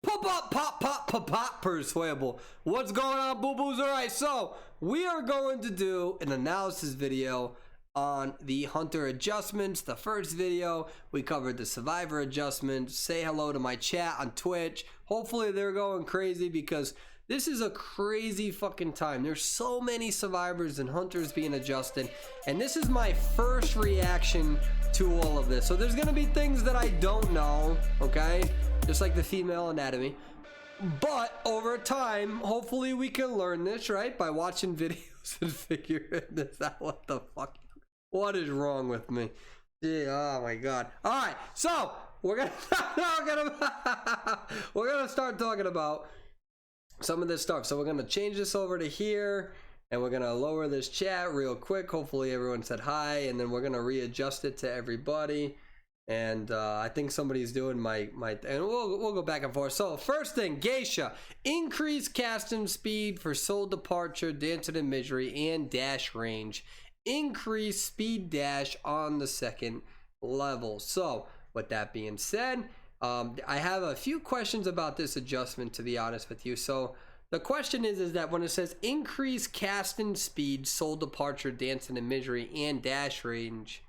Pop persuadable. What's going on, boo-boos? All right, so we are going to do an analysis video on the hunter adjustments. The first video we covered the survivor adjustment. Say hello to my chat on Twitch. Hopefully they're going crazy because this is a crazy fucking time. There's so many survivors and hunters being adjusted, and this is my first reaction to all of this. So there's gonna be things that I don't know, okay, just like the female anatomy, but over time hopefully we can learn this, right, by watching videos and figuring this out. What the fuck, what is wrong with me? Yeah, oh my god. All right, so we're gonna start talking about some of this stuff. So we're gonna change this over to here, and we're gonna lower this chat real quick. Hopefully everyone said hi, and then we're gonna readjust it to everybody. And I think somebody's doing my and we'll go back and forth. So first thing, Geisha, increase casting speed for soul departure, dancing imagery, and dash range. Increase speed dash on the second level. So with that being said, I have a few questions about this adjustment, to be honest with you. So the question is that when it says increase casting speed, soul departure, dancing imagery, and dash range,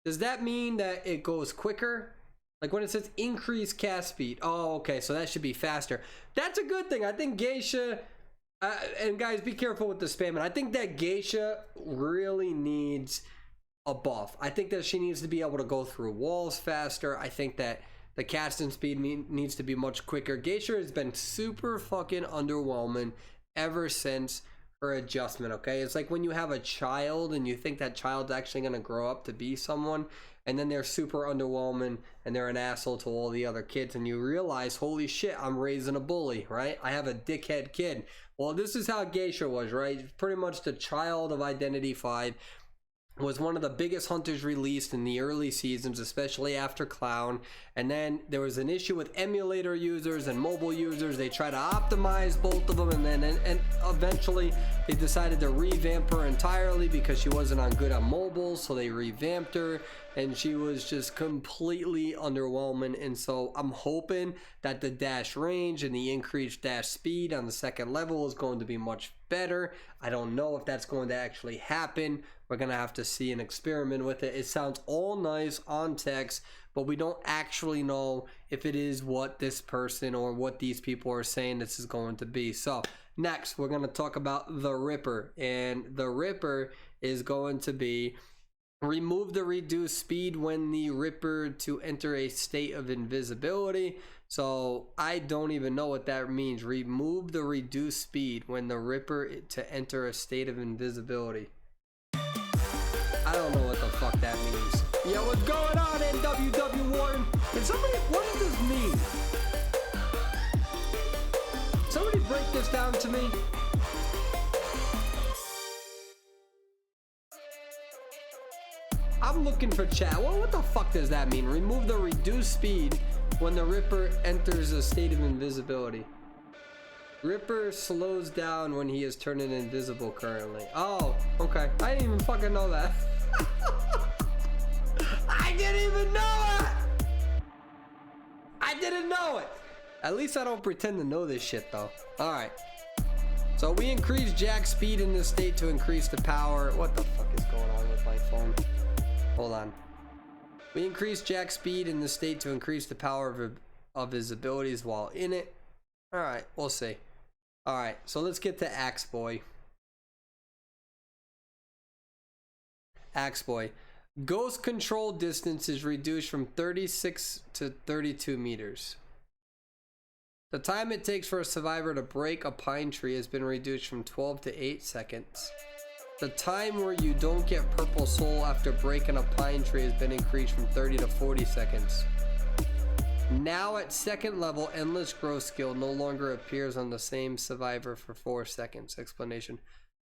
does that mean that it goes quicker? Like when it says increase cast speed, oh okay, so that should be faster. That's a good thing. I think Geisha, and guys be careful with the spamming, I think that Geisha really needs a buff. I think that she needs to be able to go through walls faster. I think that the casting speed needs to be much quicker. Geisha has been super fucking underwhelming ever since her adjustment, okay? It's like when you have a child and you think that child's actually gonna grow up to be someone, and then they're super underwhelming and they're an asshole to all the other kids, and you realize, holy shit, I'm raising a bully, right? I have a dickhead kid. Well, this is how Geisha was, right? Pretty much the child of Identity V. Was one of the biggest hunters released in the early seasons, especially after Clown. And then there was an issue with emulator users and mobile users. They tried to optimize both of them, and then eventually they decided to revamp her entirely because she wasn't good on mobile, so they revamped her, and she was just completely underwhelming. And so I'm hoping that the dash range and the increased dash speed on the second level is going to be much better. I don't know if that's going to actually happen. We're gonna have to see and experiment with it. It sounds all nice on text, but we don't actually know if it is what this person or what these people are saying this is going to be. So next we're gonna talk about the Ripper, and the Ripper is going to be remove the reduced speed when the Ripper to enter a state of invisibility. So I don't even know what that means. Remove the reduced speed when the Ripper to enter a state of invisibility. I don't know what the fuck that means. Yeah, what's going on, NWW Warren? Can somebody, what does this mean? Somebody break this down to me. I'm looking for chat. Well, what the fuck does that mean? Remove the reduced speed when the Ripper enters a state of invisibility. Ripper slows down when he is turning invisible currently. Oh, okay. I didn't even fucking know that. I didn't even know it! I didn't know it! At least I don't pretend to know this shit though. Alright. So we increase jack speed in this state to increase the power. What the fuck is going on with my phone? Hold on. We increase jack speed in this state to increase the power of his abilities while in it. Alright, we'll see. Alright, so let's get to Axe Boy. Axe Boy. Ghost control distance is reduced from 36 to 32 meters. The time it takes for a survivor to break a pine tree has been reduced from 12 to 8 seconds. The time where you don't get purple soul after breaking a pine tree has been increased from 30 to 40 seconds. Now at second level, endless growth skill no longer appears on the same survivor for 4 seconds. Explanation.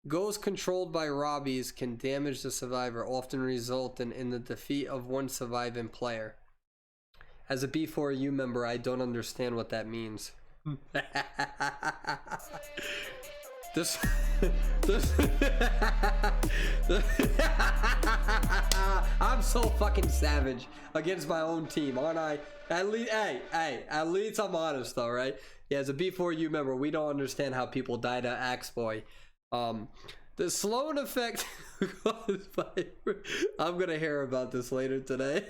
Ghosts controlled by Robbies can damage the survivor, often resulting in the defeat of one surviving player. As a B4U member, I don't understand what that means. This, this I'm so fucking savage against my own team, aren't I? At least, hey, at least I'm honest though, right? Yeah, as a B4U member, we don't understand how people die to Axe Boy. The slowing effect caused by... I'm gonna hear about this later today.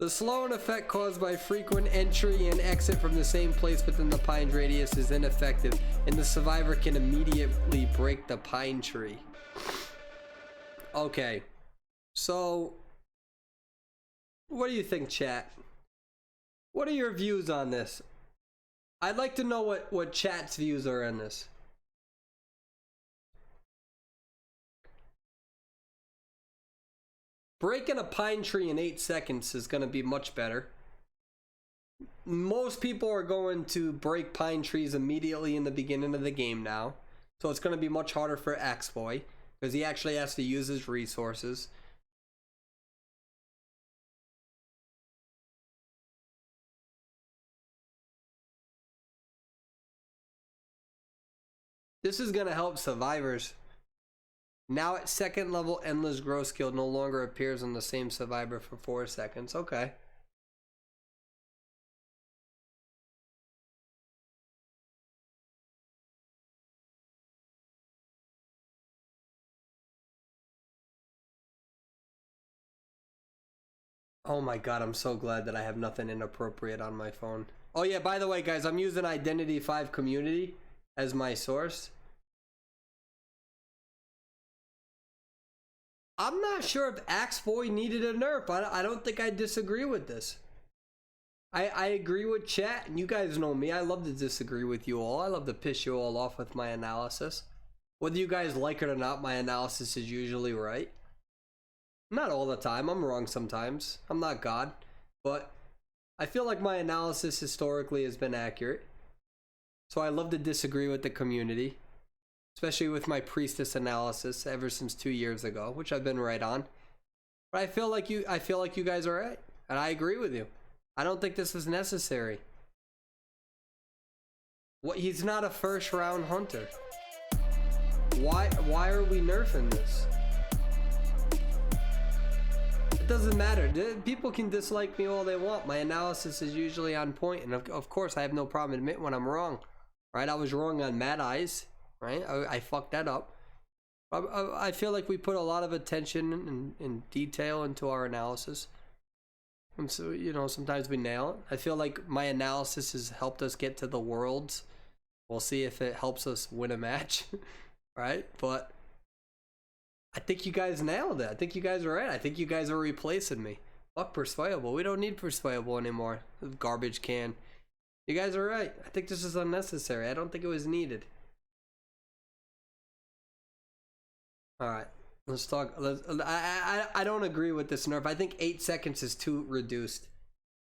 The slowing effect caused by frequent entry and exit from the same place within the pine radius is ineffective, and the survivor can immediately break the pine tree. Okay, so what do you think, chat? What are your views on this? I'd like to know what chat's views are on this. Breaking a pine tree in 8 seconds is going to be much better. Most people are going to break pine trees immediately in the beginning of the game now. So it's going to be much harder for Axe Boy, because he actually has to use his resources. This is going to help survivors. Now at second level, endless growth skill no longer appears on the same survivor for 4 seconds. Okay. Oh my god, I'm so glad that I have nothing inappropriate on my phone. Oh yeah, by the way guys, I'm using Identity V community as my source. I'm not sure if Axe Boy needed a nerf. I don't think I disagree with this. I agree with chat, and you guys know me. I love to disagree with you all. I love to piss you all off with my analysis. Whether you guys like it or not, my analysis is usually right. Not all the time. I'm wrong sometimes. I'm not God. But I feel like my analysis historically has been accurate. So I love to disagree with the community. Especially with my priestess analysis ever since 2 years ago, which I've been right on. But I feel like you guys are right, and I agree with you. I don't think this is necessary. What? He's not a first round hunter. Why are we nerfing this? It doesn't matter. People can dislike me all they want. My analysis is usually on point, and of course I have no problem admitting when I'm wrong. Right? I was wrong on Mad Eyes. Right? I fucked that up. I feel like we put a lot of attention and detail into our analysis. And so, you know, sometimes we nail it. I feel like my analysis has helped us get to the Worlds. We'll see if it helps us win a match. Right? But I think you guys nailed it. I think you guys are right. I think you guys are replacing me. Fuck Persuadable. We don't need Persuadable anymore. Garbage can. You guys are right. I think this is unnecessary. I don't think it was needed. All right, let's talk. I don't agree with this nerf. I think 8 seconds is too reduced.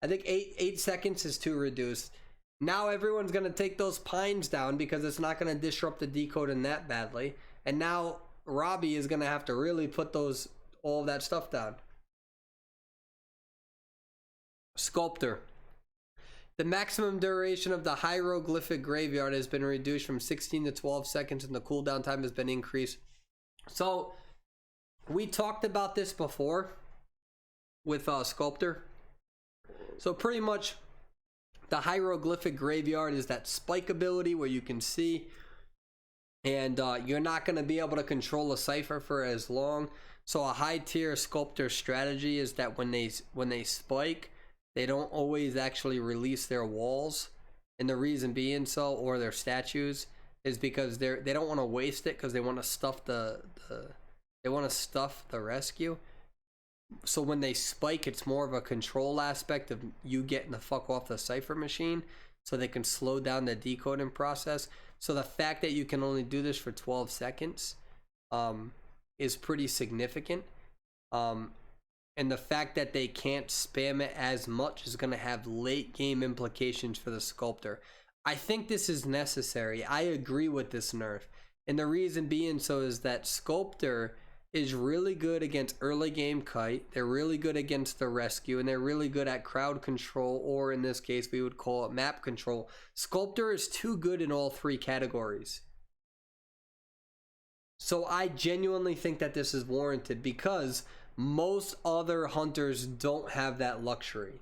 I think eight seconds is too reduced. Now everyone's gonna take those pines down because it's not gonna disrupt the decoding that badly. And now Robbie is gonna have to really put all of that stuff down. Sculptor. The maximum duration of the hieroglyphic graveyard has been reduced from 16 to 12 seconds, and the cooldown time has been increased. So we talked about this before with Sculptor. So pretty much the hieroglyphic graveyard is that spike ability where you can see, and you're not going to be able to control a cipher for as long. So a high tier Sculptor strategy is that when they spike, they don't always actually release their walls, and the reason being so, or their statues, is because they don't want to waste it, because they want to stuff the rescue. So when they spike, it's more of a control aspect of you getting the fuck off the cipher machine, so they can slow down the decoding process. So the fact that you can only do this for 12 seconds is pretty significant. And the fact that they can't spam it as much is going to have late game implications for the Sculptor. I think this is necessary. I agree with this nerf. And the reason being so is that Sculptor is really good against early game kite. They're really good against the rescue, and they're really good at crowd control, or in this case we would call it map control. Sculptor is too good in all three categories. So I genuinely think that this is warranted because most other hunters don't have that luxury.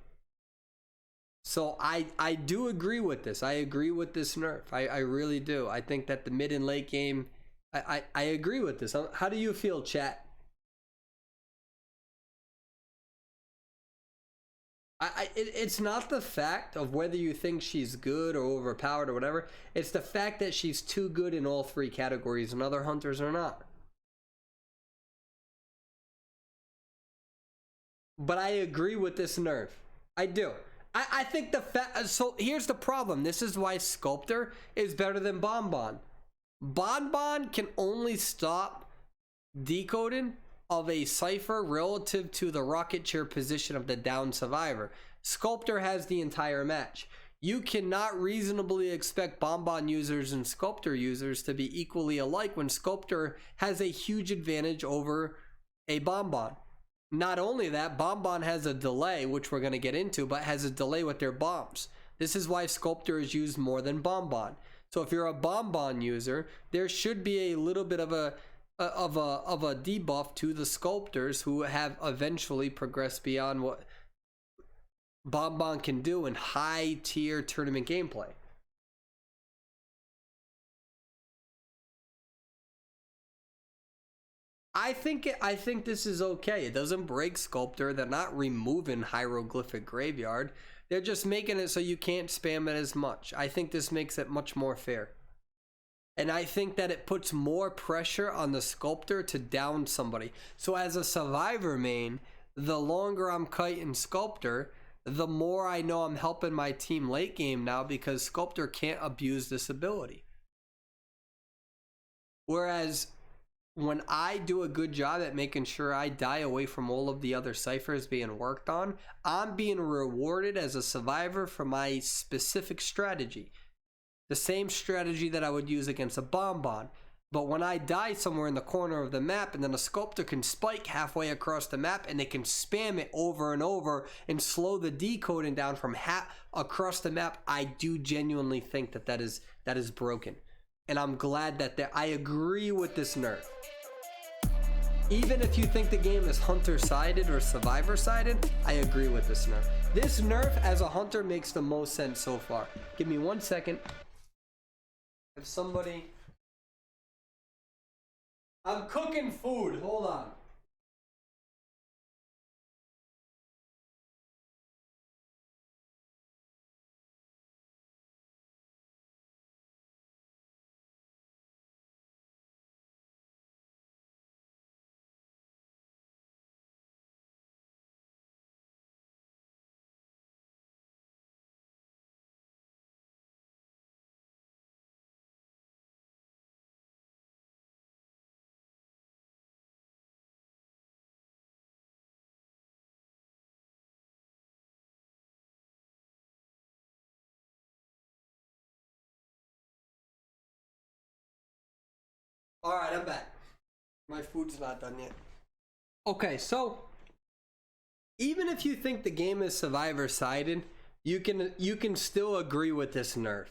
So I do agree with this. I agree with this nerf. I really do. I think that the mid and late game, I agree with this. How do you feel, chat? It's not the fact of whether you think she's good or overpowered or whatever. It's the fact that she's too good in all three categories and other hunters are not. But I agree with this nerf. I do. I think the fact. So here's the problem. This is why Sculptor is better than Bon Bon. Bon Bon can only stop decoding of a cipher relative to the rocket chair position of the down survivor. Sculptor has the entire match. You cannot reasonably expect Bon Bon users and Sculptor users to be equally alike when Sculptor has a huge advantage over a Bon Bon. Not only that, Bon Bon has a delay, which we're going to get into, but has a delay with their bombs. This is why Sculptor is used more than Bon Bon. So if you're a Bon Bon user, there should be a little bit of a debuff to the Sculptors who have eventually progressed beyond what Bon Bon can do in high tier tournament gameplay. I think this is okay. It doesn't break Sculptor. They're not removing Hieroglyphic Graveyard. They're just making it so you can't spam it as much. I think this makes it much more fair. And I think that it puts more pressure on the Sculptor to down somebody. So as a survivor main, the longer I'm kiting Sculptor, the more I know I'm helping my team late game now because Sculptor can't abuse this ability. Whereas when I do a good job at making sure I die away from all of the other ciphers being worked on, I'm being rewarded as a survivor for my specific strategy. The same strategy that I would use against a Bon Bon. But when I die somewhere in the corner of the map and then a Sculptor can spike halfway across the map and they can spam it over and over and slow the decoding down from across the map, I do genuinely think that that is broken. And I'm glad that I agree with this nerf. Even if you think the game is hunter-sided or survivor-sided, I agree with this nerf. This nerf as a hunter makes the most sense so far. Give me 1 second. If somebody... I'm cooking food. Hold on. Alright, I'm back. My food's not done yet. Okay, so even if you think the game is survivor-sided, you can still agree with this nerf.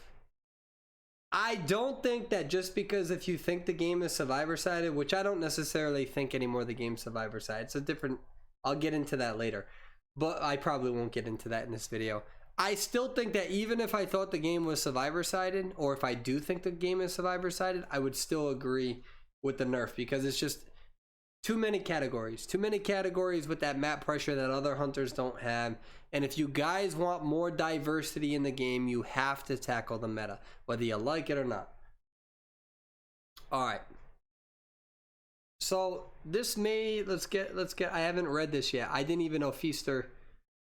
I don't think that just because if you think the game is survivor-sided, which I don't necessarily think anymore the game's survivor-sided. It's a different... I'll get into that later. But I probably won't get into that in this video. I still think that even if I thought the game was survivor-sided, or if I do think the game is survivor-sided, I would still agree with the nerf because it's just too many categories. Too many categories with that map pressure that other hunters don't have. And if you guys want more diversity in the game, you have to tackle the meta, whether you like it or not. Alright. So this may, let's get, I haven't read this yet. I didn't even know Feaster...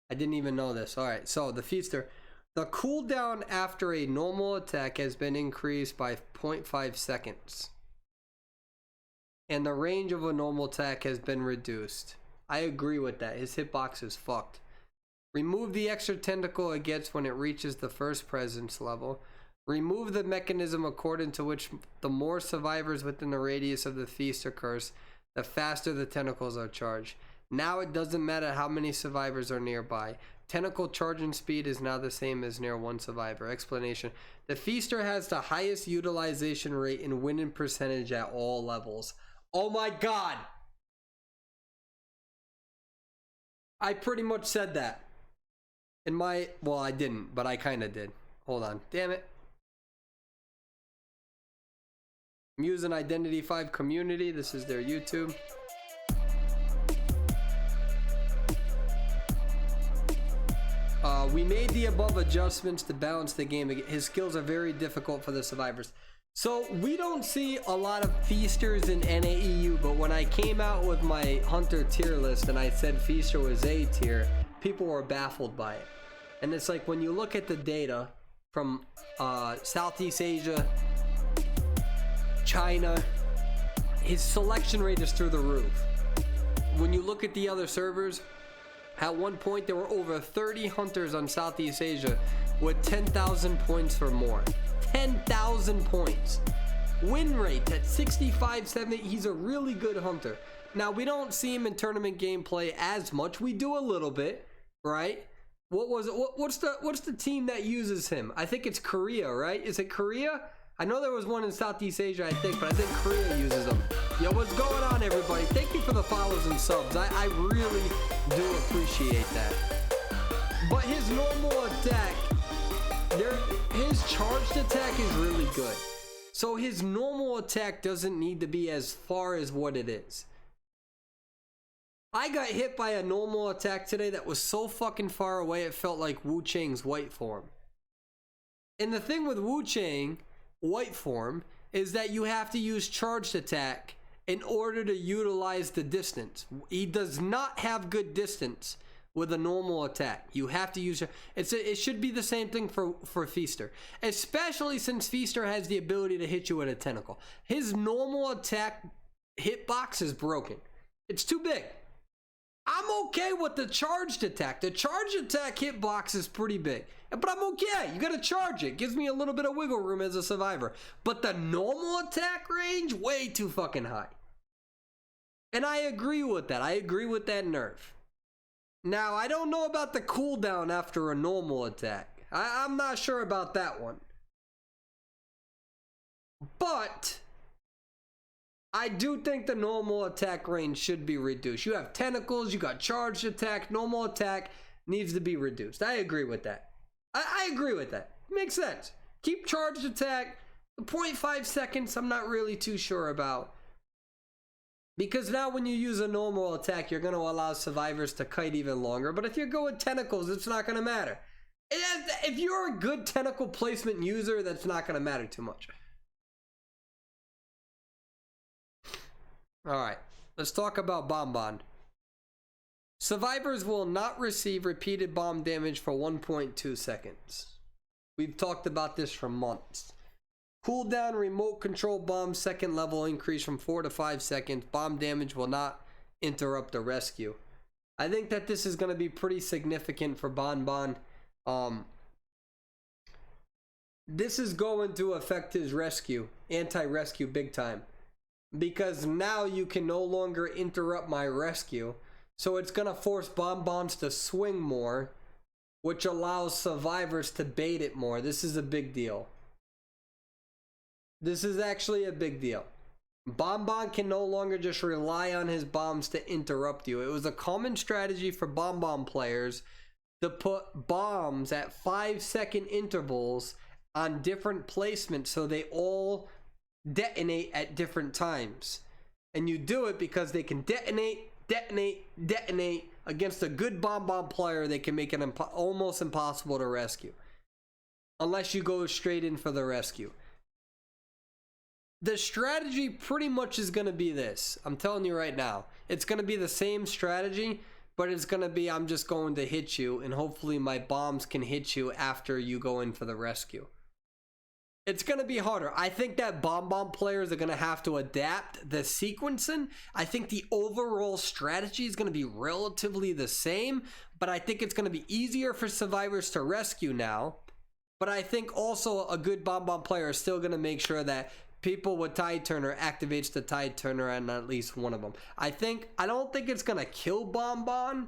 I didn't even know this. Alright, so the Feaster. The cooldown after a normal attack has been increased by 0.5 seconds. And the range of a normal attack has been reduced. I agree with that. His hitbox is fucked. Remove the extra tentacle it gets when it reaches the first presence level. Remove the mechanism according to which the more survivors within the radius of the feast occurs, the faster the tentacles are charged. Now it doesn't matter how many survivors are nearby. Tentacle charging speed is now the same as near one survivor. Explanation. The Feaster has the highest utilization rate and winning percentage at all levels. Oh my god. I pretty much said that. In my, well, I didn't, but I kind of did. Hold on. Damn it. I'm using Identity V community. This is their YouTube. We made the above adjustments to balance the game. His skills are very difficult for the survivors. So we don't see a lot of feasters in NAEU, but when I came out with my hunter tier list and I said feaster was A tier, people were baffled by it. And it's like when you look at the data from Southeast Asia, China, his selection rate is through the roof. When you look at the other servers, at one point there were over 30 hunters on Southeast Asia with 10,000 points or more. 10,000 points. Win rate at 65, 70. He's a really good hunter. Now we don't see him in tournament gameplay as much. We do a little bit, right? What was it? What's the team that uses him? I think it's Korea, right? Is it Korea? I know there was one in Southeast Asia, I think, but I think Korea uses them. Yo, what's going on, everybody? Thank you for the follows and subs. I really do appreciate that. But his normal attack, his charged attack is really good. So his normal attack doesn't need to be as far as what it is. I got hit by a normal attack today that was so fucking far away it felt like Wu Chang's white form. And the thing with Wu Chang white form is that you have to use charged attack in order to utilize the distance. He does not have good distance with a normal attack. You have to use it should be the same thing for Feaster, especially since Feaster has the ability to hit you with a tentacle. His normal attack hitbox is broken. It's too big. I'm okay with the charged attack. The charged attack hitbox is pretty big, but I'm okay. You gotta charge it. Gives me a little bit of wiggle room as a survivor. But the normal attack range, way too fucking high. And I agree with that. I agree with that nerf. Now, I don't know about the cooldown after a normal attack. I'm not sure about that one. But I do think the normal attack range should be reduced. You have tentacles, you got charged attack, normal attack needs to be reduced. I agree with that. I agree with that. Makes sense. Keep charged attack. 0.5 seconds, I'm not really too sure about. Because now when you use a normal attack, you're going to allow survivors to kite even longer. But if you go with tentacles, it's not going to matter. If you're a good tentacle placement user, that's not going to matter too much. Alright, let's talk about Bon. Survivors will not receive repeated bomb damage for 1.2 seconds. We've talked about this for months. Cooldown remote control bomb second level increase from 4 to 5 seconds. Bomb damage will not interrupt the rescue. I think that this is going to be pretty significant for Bon. This is going to affect his rescue, anti-rescue big time. Because now you can no longer interrupt my rescue. So it's going to force Bonbons to swing more, which allows survivors to bait it more. This is a big deal. This is actually a big deal. Bonbon can no longer just rely on his bombs to interrupt you. It was a common strategy for Bonbon players to put bombs at 5-second intervals on different placements so they all detonate at different times. And you do it because they can detonate against a good Bonbon player. They can make it almost impossible to rescue unless you go straight in for the rescue. The strategy pretty much is going to be this. I'm telling you right now, it's going to be the same strategy, but it's going to be I'm just going to hit you and hopefully my bombs can hit you after you go in for the rescue. It's going to be harder. I think that Bonbon players are going to have to adapt the sequencing. I think the overall strategy is going to be relatively the same, but I think it's going to be easier for survivors to rescue now. But I think also a good Bonbon player is still going to make sure that people with Tide Turner activates the Tide Turner on at least one of them. I don't think it's going to kill Bonbon.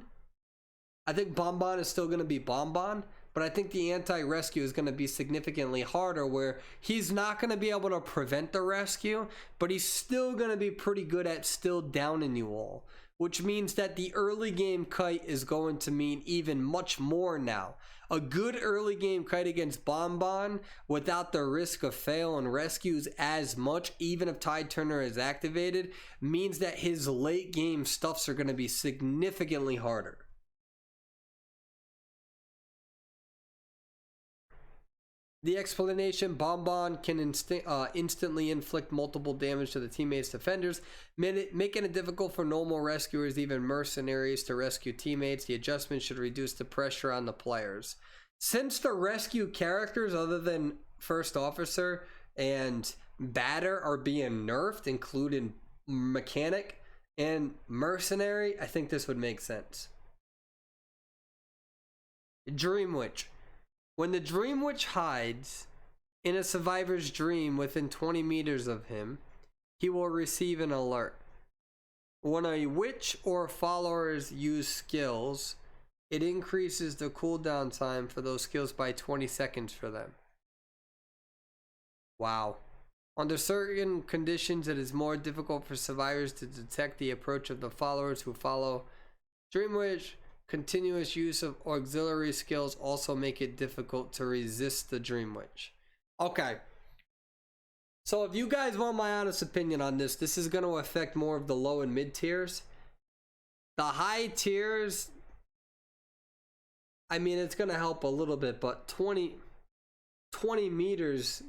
I think Bonbon is still going to be Bonbon. but I think the anti-rescue is going to be significantly harder, where he's not going to be able to prevent the rescue, but he's still going to be pretty good at still downing you all, which means that the early game kite is going to mean even much more now. A good early game kite against Bon without the risk of fail and rescues as much, even if Tide Turner is activated, means that his late game stuffs are going to be significantly harder. The explanation: Bon can instantly inflict multiple damage to the teammates' defenders, making it difficult for normal rescuers, even mercenaries, to rescue teammates. The adjustment should reduce the pressure on the players. Since the rescue characters, other than First Officer and Batter, are being nerfed, including Mechanic and Mercenary, I think this would make sense. Dream Witch. When the Dream Witch hides in a survivor's dream within 20 meters of him, he will receive an alert. When a witch or followers use skills, it increases the cooldown time for those skills by 20 seconds for them. Wow. Under certain conditions, it is more difficult for survivors to detect the approach of the followers who follow Dream Witch. Continuous use of auxiliary skills also make it difficult to resist the Dream Witch. Okay. So if you guys want my honest opinion on this, this is going to affect more of the low and mid tiers. The high tiers, I mean, it's going to help a little bit, but 20 meters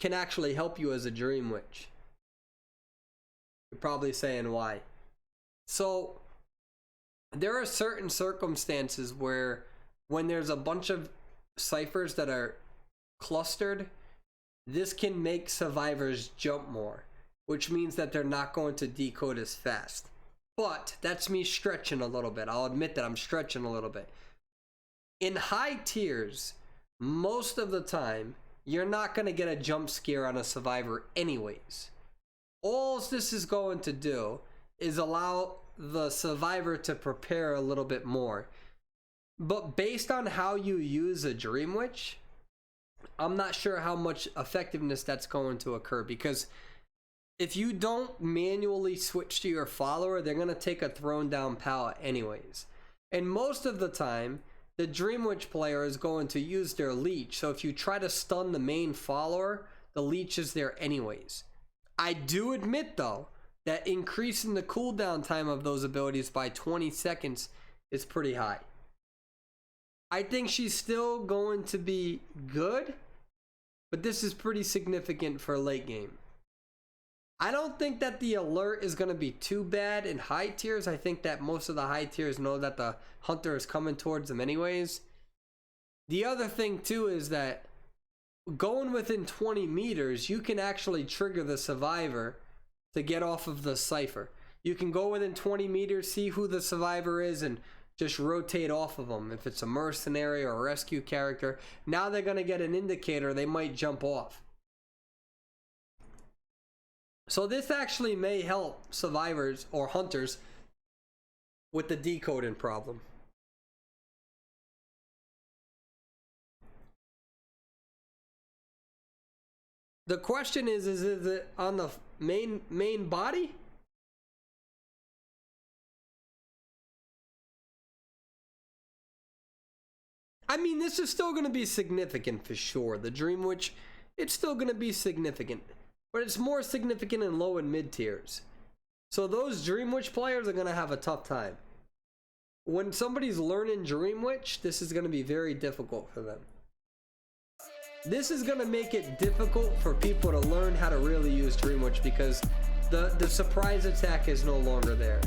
can actually help you as a Dream Witch. You're probably saying why. So there are certain circumstances where when there's a bunch of ciphers that are clustered, this can make survivors jump more, which means that they're not going to decode as fast. But that's me stretching a little bit. I'll admit that I'm stretching a little bit. In high tiers, most of the time, you're not going to get a jump scare on a survivor anyways. All this is going to do is allow the survivor to prepare a little bit more. But based on how you use a Dream Witch, I'm not sure how much effectiveness that's going to occur, because if you don't manually switch to your follower, they're going to take a thrown down pallet anyways. And most of the time, the Dream Witch player is going to use their leech. So if you try to stun the main follower, the leech is there anyways. I do admit though, that increasing the cooldown time of those abilities by 20 seconds is pretty high. I think she's still going to be good, but this is pretty significant for late game. I don't think that the alert is going to be too bad in high tiers. I think that most of the high tiers know that the hunter is coming towards them anyways. The other thing too is that going within 20 meters, you can actually trigger the survivor to get off of the cipher. You can go within 20 meters, see who the survivor is, and just rotate off of them. If it's a mercenary or a rescue character, now they're going to get an indicator, they might jump off. So this actually may help survivors or hunters with the decoding problem. The question is it on the main body? I mean, this is still going to be significant for sure. The Dream Witch, it's still going to be significant, but it's more significant in low and mid tiers. So those Dream Witch players are going to have a tough time. When somebody's learning Dream Witch, this is going to be very difficult for them. This is going to make it difficult for people to learn how to really use Dream Witch, because the surprise attack is no longer there.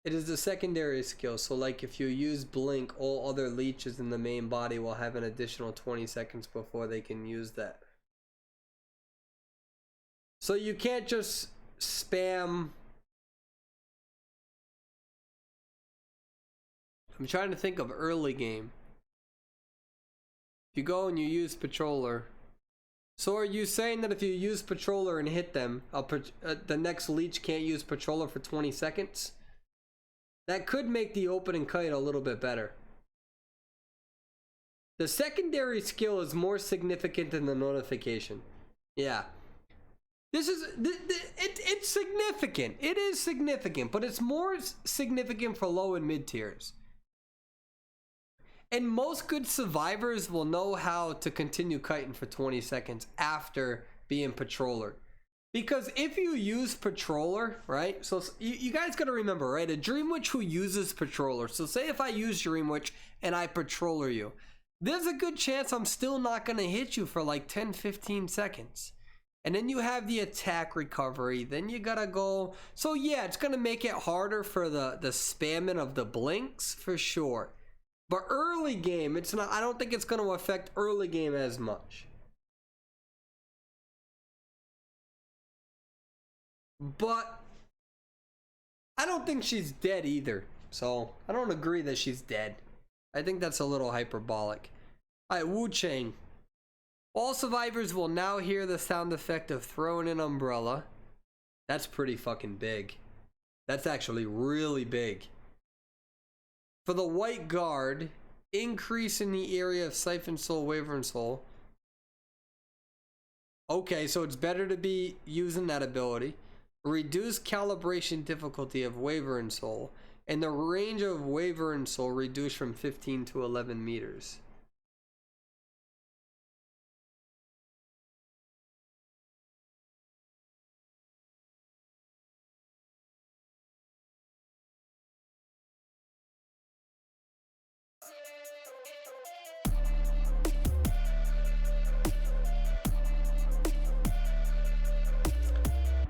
It is a secondary skill, so like if you use Blink, all other leeches in the main body will have an additional 20 seconds before they can use that. So you can't just spam. I'm trying to think of early game. If you go and you use Patroller, So are you saying that if you use Patroller and hit them, the next leech can't use Patroller for 20 seconds? That could make the opening kite a little bit better. The secondary skill is more significant than the notification. Yeah. This is, it's significant. It is significant, but it's more significant for low and mid tiers. And most good survivors will know how to continue kiting for 20 seconds after being Patroller. Because if you use Patroller, right? So you guys got to remember, right? A Dream Witch who uses Patroller. So say if I use Dream Witch and I Patroller you, there's a good chance I'm still not going to hit you for like 10-15 seconds. And then you have the attack recovery. Then you got to go. So yeah, it's going to make it harder for the spamming of the blinks for sure. But early game, it's not. I don't think it's going to affect early game as much. But I don't think she's dead either. So I don't agree that she's dead. I think that's a little hyperbolic. Alright, Wu Chang. All survivors will now hear the sound effect of throwing an umbrella. That's pretty fucking big. That's actually really big. For the White Guard, increase in the area of Siphon Soul, Wavering Soul. Okay, so it's better to be using that ability. Reduce calibration difficulty of Wavering Soul. And the range of Wavering Soul reduced from 15 to 11 meters.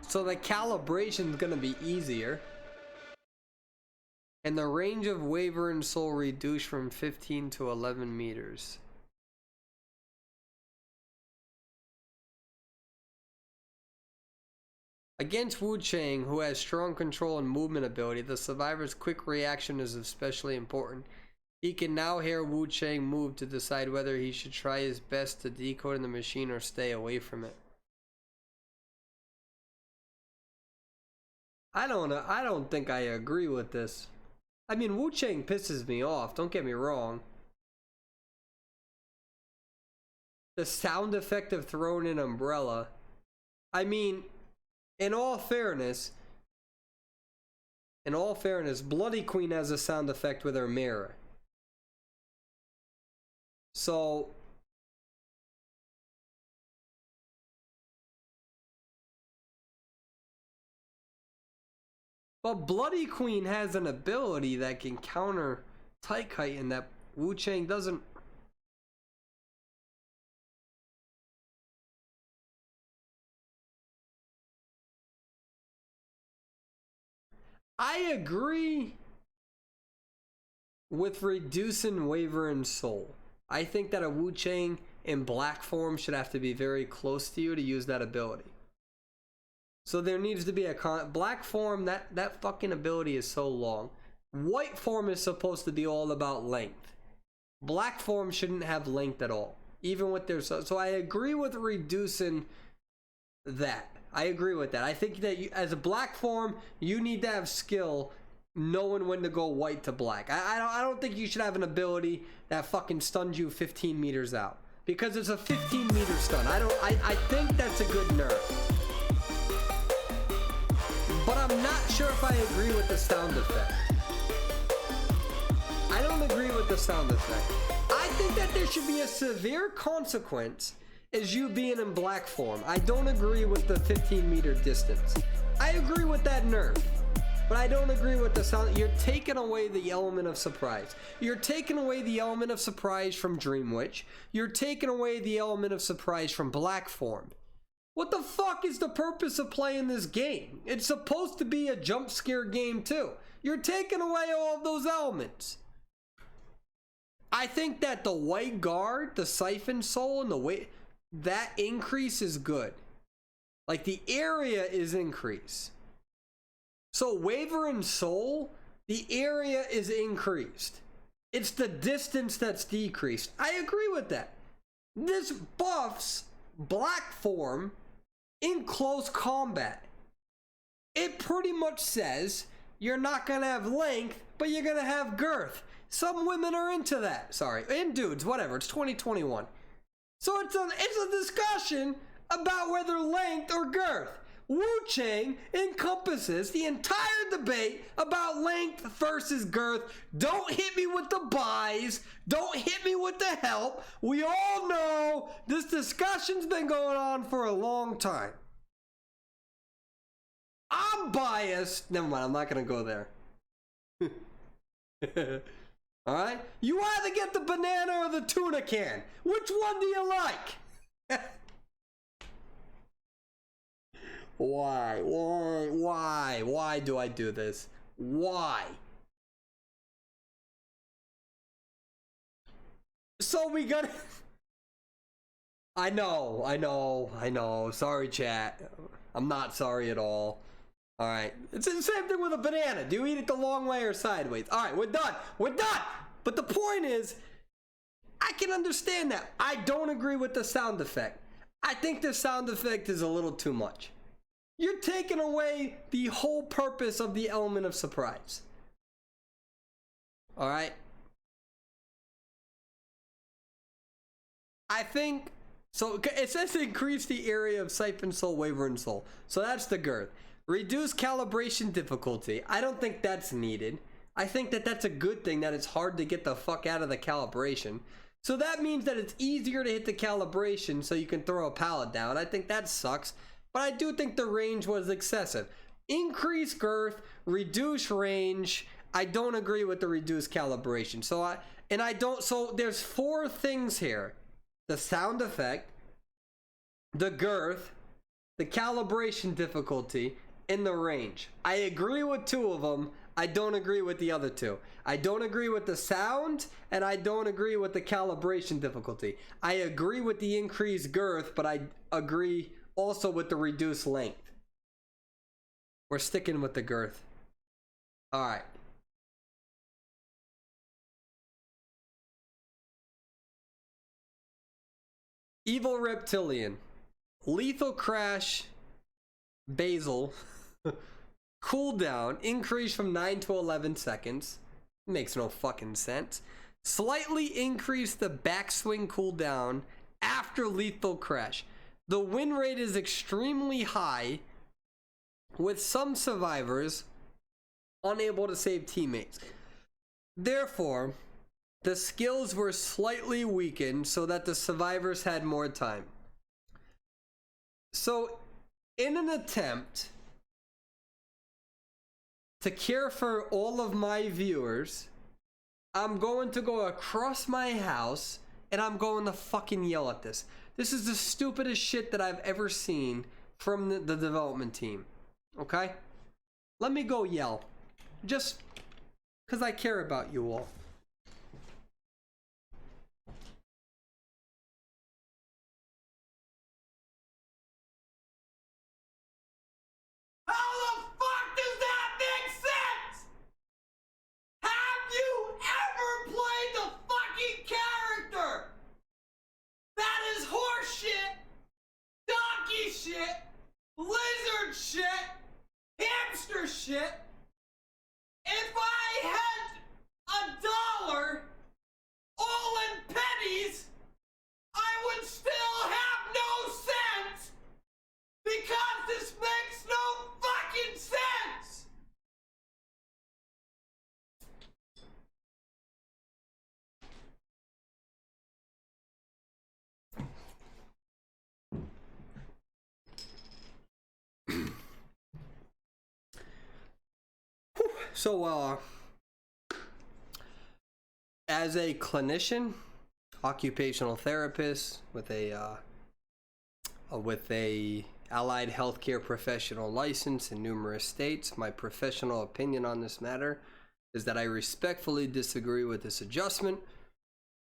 So the calibration is going to be easier. And the range of Wavering Soul reduced from 15 to 11 meters. Against Wu Chang, who has strong control and movement ability, the survivor's quick reaction is especially important. He can now hear Wu Chang move to decide whether he should try his best to decode the machine or stay away from it. I don't think I agree with this. I mean, Wu Chang pisses me off, don't get me wrong. The sound effect of throwing an umbrella. I mean, in all fairness, Bloody Queen has a sound effect with her mirror. So but Bloody Queen has an ability that can counter Tight Kite and that Wu Chang doesn't. I agree with reducing Wavering Soul. I think that a Wu Chang in black form should have to be very close to you to use that ability. So there needs to be a black form. That fucking ability is so long. White form is supposed to be all about length. Black form shouldn't have length at all, even with their. So I agree with reducing that. I agree with that. I think that you, as a black form, you need to have skill knowing when to go white to black. I don't think you should have an ability that fucking stuns you 15 meters out, because it's a 15 meter stun. I think that's a good nerf. But I'm not sure if I agree with the sound effect. I don't agree with the sound effect. I think that there should be a severe consequence as you being in black form. I don't agree with the 15 meter distance. I agree with that nerf, but I don't agree with the sound. You're taking away the element of surprise. You're taking away the element of surprise from Dream Witch. You're taking away the element of surprise from black form. What the fuck is the purpose of playing this game? It's supposed to be a jump scare game too. You're taking away all of those elements. I think that the White Guard, the Siphon Soul, and the way that increase is good. Like the area is increased. So Wavering Soul, the area is increased. It's the distance that's decreased. I agree with that. This buffs black form in close combat. It pretty much says you're not gonna have length, but you're gonna have girth. Some women are into that. Sorry, and dudes, whatever. It's 2021. So it's a discussion about whether length or girth. Wu-Chang encompasses the entire debate about length versus girth. Don't hit me with the buys. Don't hit me with the help. We all know this discussion's been going on for a long time. I'm biased. Never mind, I'm not going to go there. Alright? You either get the banana or the tuna can. Which one do you like? Why do I do this? Why? So we gotta... I know. Sorry, chat. I'm not sorry at all. Alright. It's the same thing with a banana. Do you eat it the long way or sideways? Alright, we're done. But the point is, I can understand that. I don't agree with the sound effect. I think the sound effect is a little too much. You're taking away the whole purpose of the element of surprise. Alright? I think, so it says increase the area of siphon soul, wavering soul. So that's the girth. Reduce calibration difficulty. I don't think that's needed. I think that that's a good thing, that it's hard to get the fuck out of the calibration. So that means that it's easier to hit the calibration so you can throw a pallet down. I think that sucks. But I do think the range was excessive. Increase girth, reduce range. I don't agree with the reduced calibration. So there's 4 things here. The sound effect, the girth, the calibration difficulty, and the range. I agree with 2 of them. I don't agree with the other 2. I don't agree with the sound, and I don't agree with the calibration difficulty. I agree with the increased girth, but I agree also with the reduced length. We're sticking with the girth. Alright. Evil Reptilian. Lethal Crash. Basil. Cooldown. Increase from 9 to 11 seconds. Makes no fucking sense. Slightly increase the backswing cooldown after Lethal Crash. The win rate is extremely high, with some survivors unable to save teammates. Therefore, the skills were slightly weakened so that the survivors had more time. So, in an attempt to care for all of my viewers, I'm going to go across my house and I'm going to fucking yell at this. This is the stupidest shit that I've ever seen from the development team. Okay? Let me go yell. Just because I care about you all. How the fuck does that make sense? Have you ever played the fucking character? That is horse shit, donkey shit, lizard shit, hamster shit. If I had $1 all in pennies, I would still have no sense, because this makes no fucking sense. So, as a clinician, occupational therapist with a allied healthcare professional license in numerous states, my professional opinion on this matter is that I respectfully disagree with this adjustment.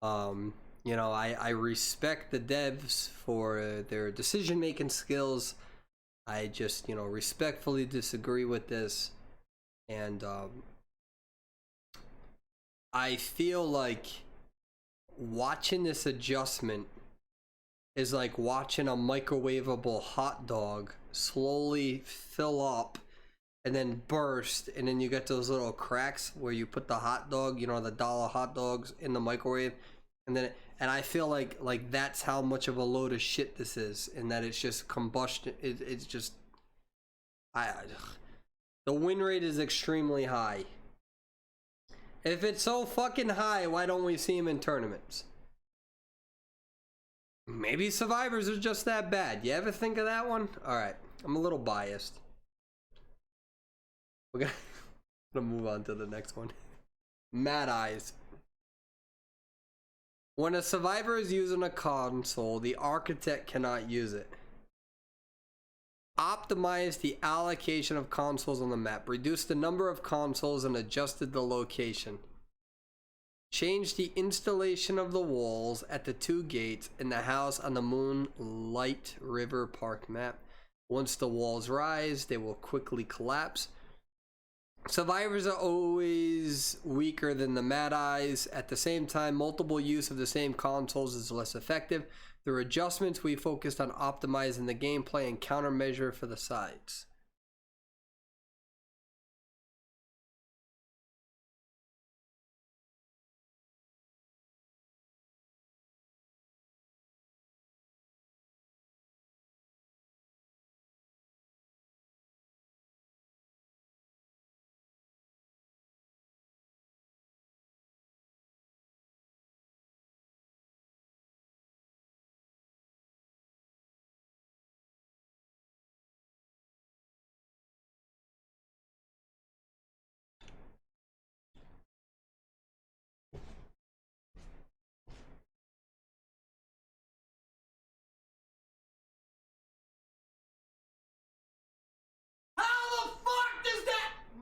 You know, I respect the devs for their decision-making skills. I just, you know, respectfully disagree with this. And I feel like watching this adjustment is like watching a microwavable hot dog slowly fill up and then burst, and then you get those little cracks where you put the hot dog, you know, the dollar hot dogs in the microwave, and then and I feel like that's how much of a load of shit this is, and that it's just combustion. It's just the win rate is extremely high. If it's so fucking high, why don't we see him in tournaments? Maybe Survivors are just that bad. You ever think of that one? Alright, I'm a little biased. We're gonna move on to the next one. Mad Eyes. When a survivor is using a console, the architect cannot use it. Optimize the allocation of consoles on the map. Reduce the number of consoles and adjusted the location. Change the installation of the walls at the 2 gates in the house on the Moonlight River Park map. Once the walls rise, they will quickly collapse. Survivors are always weaker than the Mad Eyes. At the same time, multiple use of the same consoles is less effective. Through adjustments, we focused on optimizing the gameplay and countermeasure for the sides.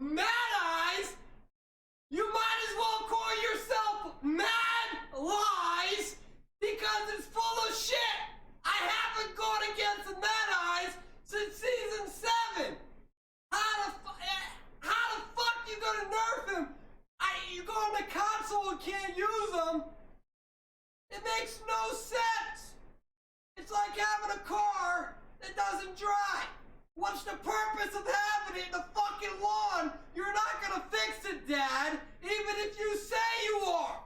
Mad Eyes? You might as well call yourself Mad Lies because it's full of shit. I haven't gone against the Mad Eyes since season 7. How the fuck you gonna nerf him? You go on the console and can't use them. It makes no sense. It's like having a car that doesn't drive. What's the purpose of having it in the fucking lawn? You're not gonna fix it, Dad, even if you say you are.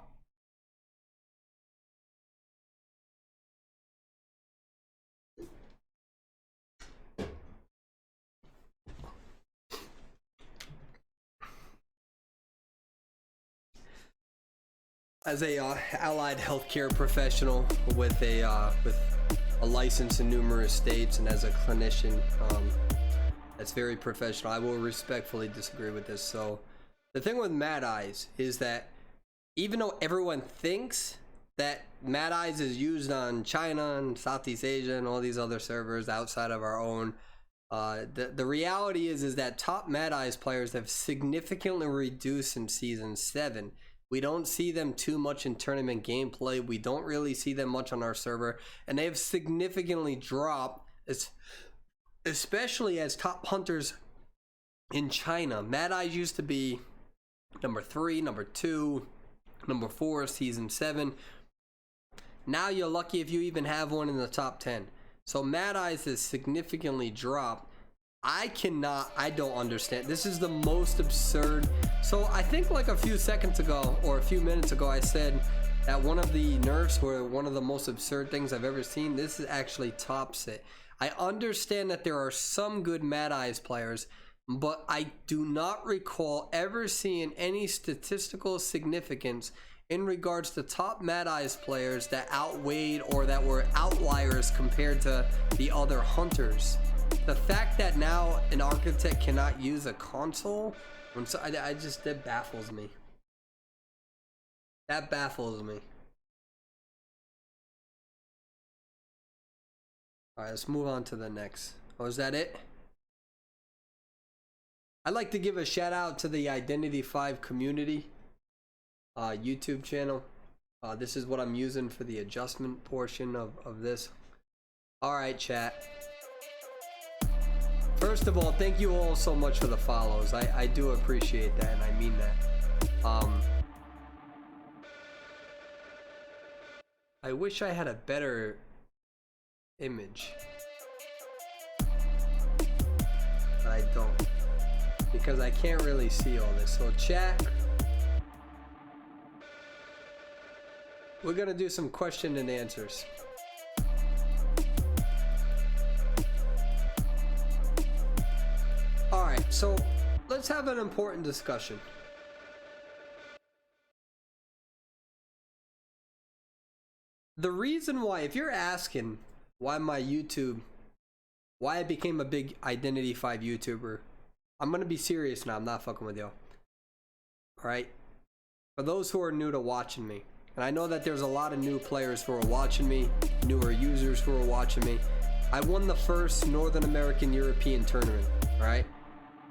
As a allied healthcare professional with a license in numerous states, and as a clinician that's very professional, I will respectfully disagree with this. So the thing with Mad Eyes is that even though everyone thinks that Mad Eyes is used on China and Southeast Asia and all these other servers outside of our own, the reality is that top Mad Eyes players have significantly reduced in season 7. We don't see them too much in tournament gameplay. We don't really see them much on our server, and they have significantly dropped, especially as top hunters in China. Mad Eyes used to be number 3, number 2, number 4, season 7. Now you're lucky if you even have one in the top 10. So Mad Eyes has significantly dropped. I don't understand. This is the most absurd. So I think like a few seconds ago or a few minutes ago, I said that one of the nerfs were one of the most absurd things I've ever seen. This is actually tops it. I understand that there are some good Mad Eyes players, but I do not recall ever seeing any statistical significance in regards to top Mad Eyes players that outweighed or that were outliers compared to the other hunters. The fact that now an architect cannot use a console, that baffles me. That baffles me. Alright, let's move on to the next. Oh, is that it? I'd like to give a shout out to the Identity V community YouTube channel. This is what I'm using for the adjustment portion of this. Alright, chat. First of all, thank you all so much for the follows. I do appreciate that, and I mean that. I wish I had a better image. But I don't, because I can't really see all this. So chat, we're gonna do some question and answers. All right, so let's have an important discussion. The reason why, if you're asking why my YouTube, why I became a big Identity V YouTuber, I'm gonna be serious now. I'm not fucking with y'all. All right, for those who are new to watching me, and I know that there's a lot of new players who are watching me, newer users who are watching me. I won the first Northern American European tournament, all right?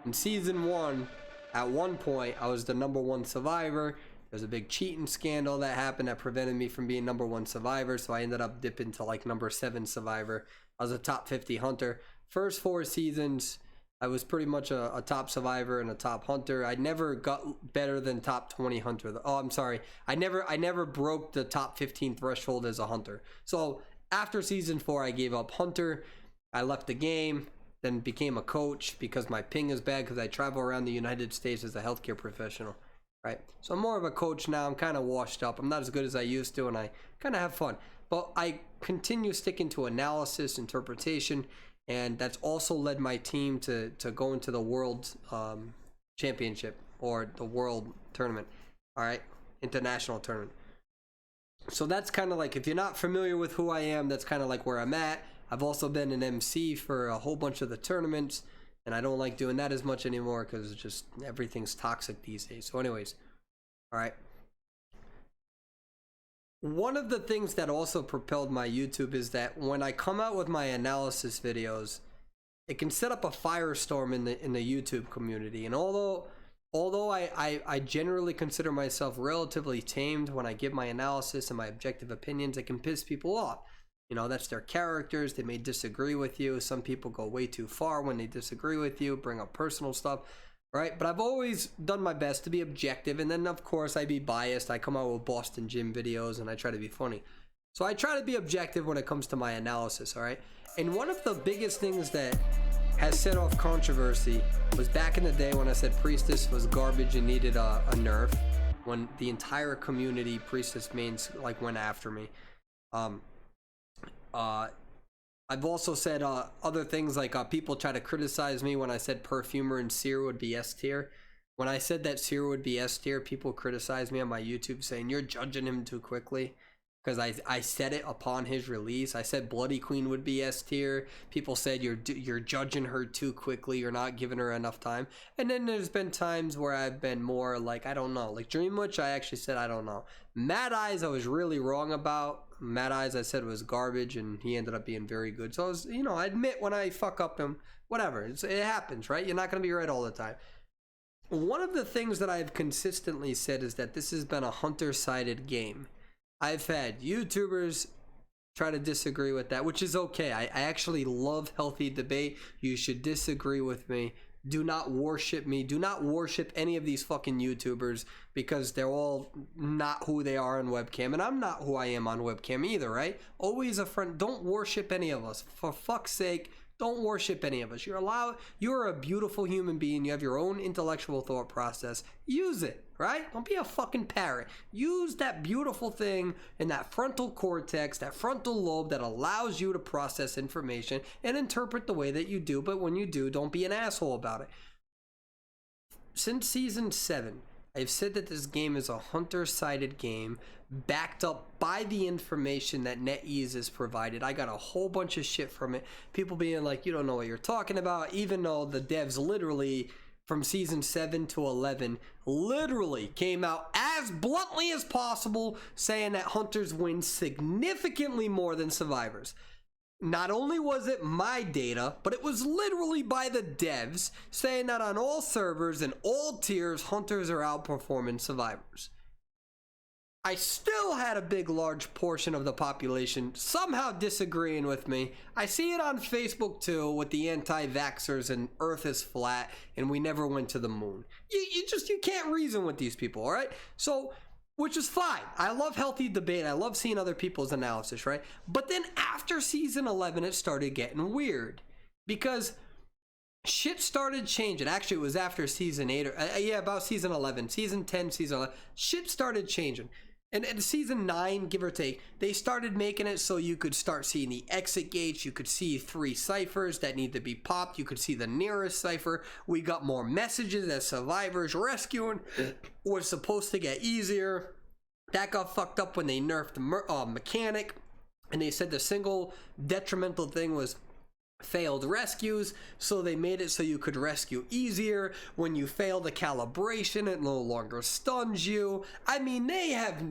In season 1, at one point, I was the #1 survivor. There's a big cheating scandal that happened that prevented me from being #1 survivor, so I ended up dipping to like #7 survivor. I was a top 50 hunter. First 4 seasons, I was pretty much a top survivor and a top hunter. I never got better than top 20 hunter. Oh, I'm sorry. I never broke the top 15 threshold as a hunter. So after season 4, I gave up hunter. I left the game, then became a coach because my ping is bad because I travel around the United States as a healthcare professional. Right? So I'm more of a coach now. I'm kind of washed up. I'm not as good as I used to, and I kind of have fun. But I continue sticking to analysis, interpretation, and that's also led my team to go into the world championship or the world tournament. All right, international tournament. So that's kind of like, if you're not familiar with who I am, that's kind of like where I'm at. I've also been an MC for a whole bunch of the tournaments, and I don't like doing that as much anymore because it's just everything's toxic these days. So anyways, all right. One of the things that also propelled my YouTube is that when I come out with my analysis videos, it can set up a firestorm in the YouTube community. And although I generally consider myself relatively tamed when I give my analysis and my objective opinions, it can piss people off. You know, that's their characters. They may disagree with you. Some people go way too far when they disagree with you, bring up personal stuff. Right, but I've always done my best to be objective, and then of course I be biased. I come out with Boston Gym videos and I try to be funny. So I try to be objective when it comes to my analysis, all right? And one of the biggest things that has set off controversy was back in the day when I said Priestess was garbage and needed a nerf, when the entire community, Priestess mains, like went after me. I've also said other things like people try to criticize me when I said Perfumer and Seer would be S tier. When I said that Seer would be S tier, people criticized me on my YouTube saying you're judging him too quickly, because I said it upon his release. I said Bloody Queen would be S tier. People said you're judging her too quickly, you're not giving her enough time. And then there's been times where I've been more like, I don't know, like Dream Witch, I actually said I don't know. Mad Eyes, I was really wrong about. Mad Eyes, I said was garbage, and he ended up being very good. So I was, you know, I admit when I fuck up him, whatever, it happens, right? You're not going to be right all the time. One of the things that I've consistently said is that this has been a hunter-sided game. I've had YouTubers try to disagree with that, which is okay. I actually love healthy debate. You should disagree with me. Do not worship me. Do not worship any of these fucking YouTubers, because they're all not who they are on webcam, and I'm not who I am on webcam either, right? Always a friend. Don't worship any of us. For fuck's sake, don't worship any of us. You're a beautiful human being. You have your own intellectual thought process. Use it, right? Don't be a fucking parrot. Use that beautiful thing in that frontal cortex, that frontal lobe that allows you to process information and interpret the way that you do. But when you do, don't be an asshole about it. Since season 7, I've said that this game is a hunter-sided game, backed up by the information that NetEase has provided. I got a whole bunch of shit from it. People being like, you don't know what you're talking about, even though the devs literally, from season 7 to 11, literally came out as bluntly as possible saying that hunters win significantly more than survivors. Not only was it my data, but it was literally by the devs saying that on all servers and all tiers, hunters are outperforming survivors. I still had a big, large portion of the population somehow disagreeing with me. I see it on Facebook too, with the anti-vaxxers and Earth is flat and we never went to the moon. You can't reason with these people, all right? So which is fine. I love healthy debate. I love seeing other people's analysis, right? But then after season 11, it started getting weird because shit started changing. Actually, it was after season 8 or yeah, about season 11, season 10, season 11. Shit started changing. And in season 9, give or take, they started making it so you could start seeing the exit gates. You could see 3 ciphers that need to be popped. You could see the nearest cipher. We got more messages as survivors. Rescuing was supposed to get easier. That got fucked up when they nerfed mechanic. And they said the single detrimental thing was failed rescues, so they made it so you could rescue easier. When you fail the calibration, it no longer stuns you. I mean, they have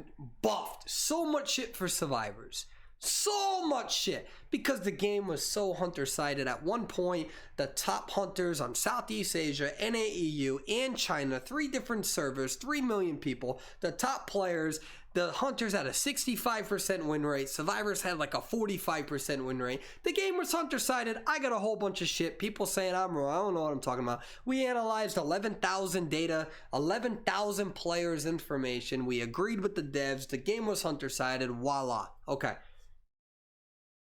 buffed so much shit for survivors, so much shit, because the game was so hunter-sided. At one point, the top hunters on Southeast Asia, NAEU, and China, 3 different servers, 3 million people, the top players, the hunters had a 65% win rate. Survivors had like a 45% win rate. The game was hunter-sided. I got a whole bunch of shit. People saying I'm wrong. I don't know what I'm talking about. We analyzed 11,000 data, 11,000 players' information. We agreed with the devs. The game was hunter-sided. Voila. Okay.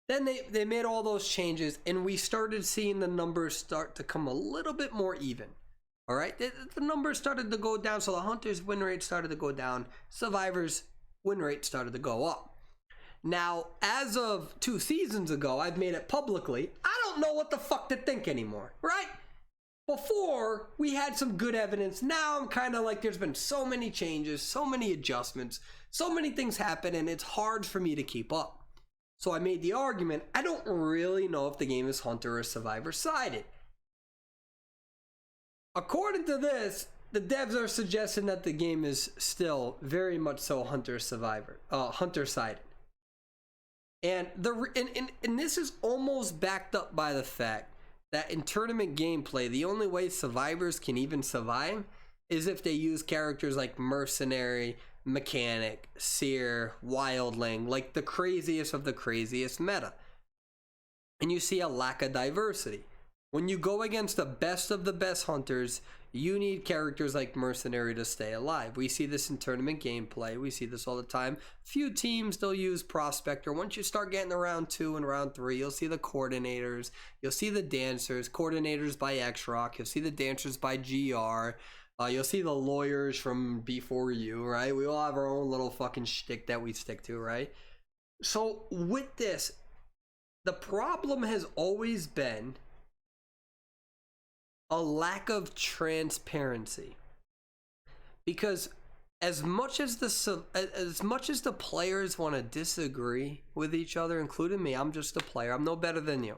Then they made all those changes, and we started seeing the numbers start to come a little bit more even. All right? The numbers started to go down, so the hunters' win rate started to go down. Survivors' win rate started to go up. Now, as of 2 seasons ago, I've made it publicly. I don't know what the fuck to think anymore, right? Before, we had some good evidence. Now I'm kind of like, there's been so many changes, so many adjustments, so many things happen, and it's hard for me to keep up. So I made the argument, I don't really know if the game is hunter or survivor sided. According to this, the devs are suggesting that the game is still very much so hunter sided. And this is almost backed up by the fact that in tournament gameplay, the only way survivors can even survive is if they use characters like Mercenary, Mechanic, Seer, Wildling, like the craziest of the craziest meta. And you see a lack of diversity. When you go against the best of the best hunters, you need characters like Mercenary to stay alive. We see this in tournament gameplay. We see this all the time. Few teams, they'll use Prospector. Once you start getting to round 2 and round 3, you'll see the coordinators. You'll see the dancers. Coordinators by X-Rock. You'll see the dancers by GR. You'll see the lawyers from B4U, right? We all have our own little fucking shtick that we stick to, right? So with this, the problem has always been a lack of transparency, because as much as the players want to disagree with each other, including me, I'm just a player, I'm no better than you,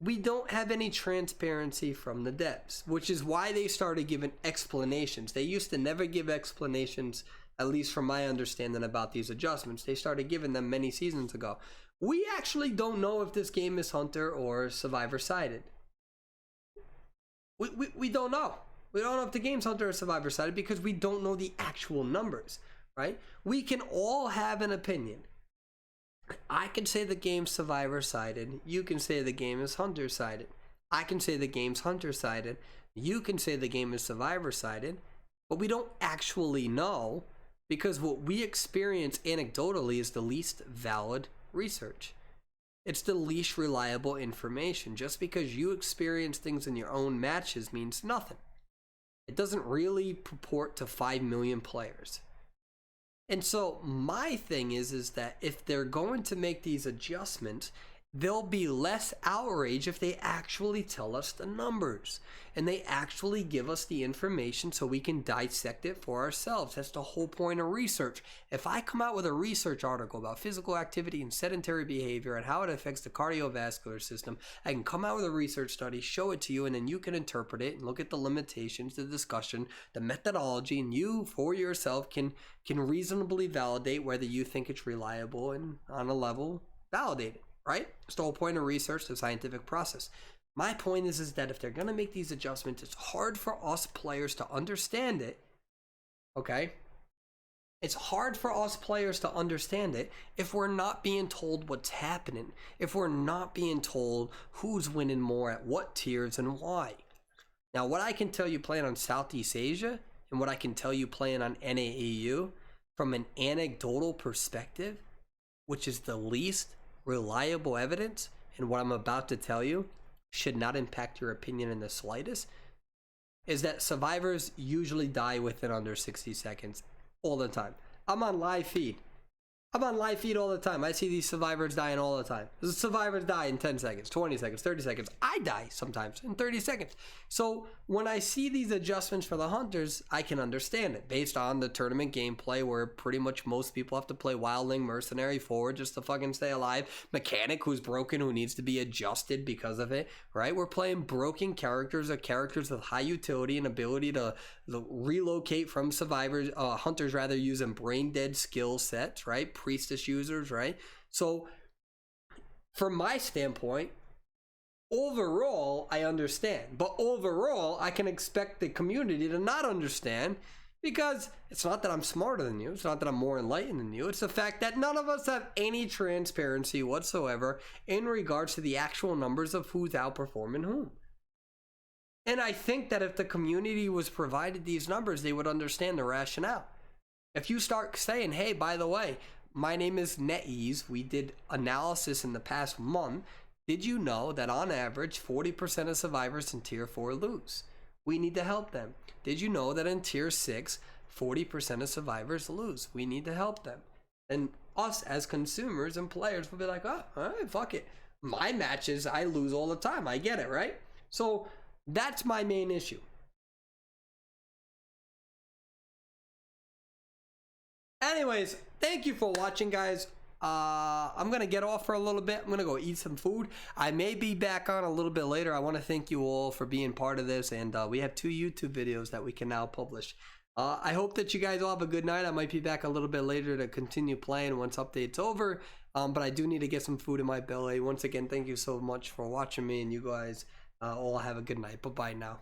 we don't have any transparency from the devs, which is why they started giving explanations. They used to never give explanations, at least from my understanding about these adjustments. They started giving them many seasons ago. We actually don't know if this game is hunter or survivor sided. We don't know. We don't know if the game's hunter or survivor sided because we don't know the actual numbers, right? We can all have an opinion. I can say the game's survivor sided. You can say the game is hunter sided. I can say the game's hunter sided. You can say the game is survivor sided. But we don't actually know, because what we experience anecdotally is the least valid research. It's the least reliable information. Just because you experience things in your own matches means nothing. It doesn't really purport to 5 million players. And so my thing is that if they're going to make these adjustments, there'll be less outrage if they actually tell us the numbers and they actually give us the information so we can dissect it for ourselves. That's the whole point of research. If I come out with a research article about physical activity and sedentary behavior and how it affects the cardiovascular system, I can come out with a research study, show it to you, and then you can interpret it and look at the limitations, the discussion, the methodology, and you for yourself can reasonably validate whether you think it's reliable and on a level validated. Right? It's the whole point of research, the scientific process. My point is that if they're going to make these adjustments, it's hard for us players to understand it. Okay? It's hard for us players to understand it if we're not being told what's happening. If we're not being told who's winning more at what tiers and why. Now, what I can tell you playing on Southeast Asia and what I can tell you playing on NAEU from an anecdotal perspective, which is the least reliable evidence, and what I'm about to tell you should not impact your opinion in the slightest, is that survivors usually die within under 60 seconds all the time. I'm on live feed. All the time. I see these survivors dying all the time. The survivors die in 10 seconds, 20 seconds, 30 seconds. I die sometimes in 30 seconds. So when I see these adjustments for the hunters, I can understand it based on the tournament gameplay where pretty much most people have to play wildling, mercenary, forward just to fucking stay alive. Mechanic who's broken, who needs to be adjusted because of it, right? We're playing broken characters or characters with high utility and ability to relocate from survivors, hunters rather, using brain dead skill sets, right? Priestess users, right? So from my standpoint, overall I understand, but overall I can expect the community to not understand, because it's not that I'm smarter than you, it's not that I'm more enlightened than you, it's the fact that none of us have any transparency whatsoever in regards to the actual numbers of who's outperforming whom. And I think that if the community was provided these numbers, they would understand the rationale. If you start saying, hey, by the way, my name is NetEase, we did analysis in the past month, did you know that on average 40% of survivors in tier 4 lose? We need to help them. Did you know that in tier 6 40% of survivors lose? We need to help them. And us as consumers and players will be like, oh, all right, fuck it, my matches I lose all the time, I get it, right? So that's my main issue. Anyways, thank you for watching, guys. I'm gonna get off for a little bit. I'm gonna go eat some food. I may be back on a little bit later. I want to thank you all for being part of this, and we have 2 YouTube videos that we can now publish. I hope that you guys all have a good night. I might be back a little bit later to continue playing once update's over, but I do need to get some food in my belly. Once again, thank you so much for watching me, and you guys all have a good night. Bye bye now.